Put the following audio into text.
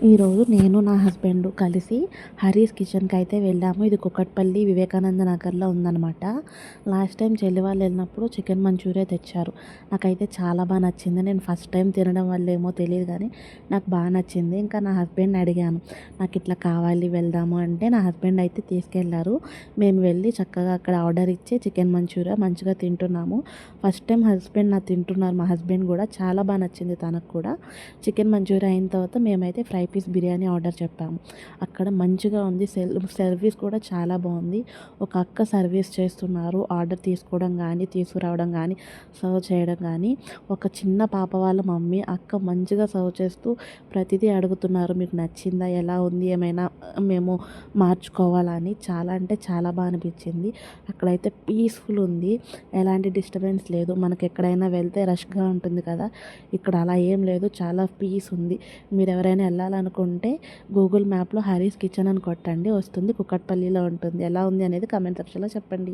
ఈరోజు నేను నా హస్బెండ్ కలిసి హరీస్ కిచెన్కి అయితే వెళ్ళాము. ఇది కూకట్పల్లి వివేకానంద నగర్లో ఉందన్నమాట. లాస్ట్ టైం చెల్లి వాళ్ళు వెళ్ళినప్పుడు చికెన్ మంచూరియా తెచ్చారు. నాకైతే చాలా బాగా నచ్చింది. నేను ఫస్ట్ టైం తినడం వల్ల ఏమో తెలియదు కానీ నాకు బాగా నచ్చింది. ఇంకా నా హస్బెండ్ని అడిగాను, నాకు ఇట్లా కావాలి వెళ్దాము అంటే నా హస్బెండ్ అయితే తీసుకెళ్లారు. మేము వెళ్ళి చక్కగా అక్కడ ఆర్డర్ ఇచ్చి చికెన్ మంచూరియా మంచిగా తింటున్నాము. ఫస్ట్ టైం హస్బెండ్ నా తింటున్నారు. మా హస్బెండ్ కూడా చాలా బాగా నచ్చింది తనకు కూడా. చికెన్ మంచూరియా అయిన తర్వాత మేమైతే ఫ్రై పీస్ బిర్యానీ ఆర్డర్ చెప్పాము. అక్కడ మంచిగా ఉంది. సర్వీస్ కూడా చాలా బాగుంది. ఒక అక్క సర్వీస్ చేస్తున్నారు. ఆర్డర్ తీసుకోవడం కానీ తీసుకురావడం కానీ సర్వ్ చేయడం కానీ. ఒక చిన్న పాప వాళ్ళ మమ్మీ అక్క మంచిగా సర్వ్ చేస్తూ ప్రతిదీ అడుగుతున్నారు, మీకు నచ్చిందా, ఎలా ఉంది, ఏమైనా మేము మార్చుకోవాలని. చాలా అంటే చాలా బాగా అనిపించింది. అక్కడైతే పీస్ఫుల్ ఉంది. ఎలాంటి డిస్టర్బెన్స్ లేదు. మనకి ఎక్కడైనా వెళ్తే రష్గా ఉంటుంది కదా, ఇక్కడ అలా ఏం లేదు. చాలా పీస్ ఉంది. మీరు ఎవరైనా వెళ్ళాలనుకుంటే గూగుల్ మ్యాప్లో హరీస్ కిచెన్ అని కొట్టండి, వస్తుంది. కూకట్పల్లిలో ఉంటుంది. ఎలా ఉంది అనేది కామెంట్ సెక్షన్లో చెప్పండి.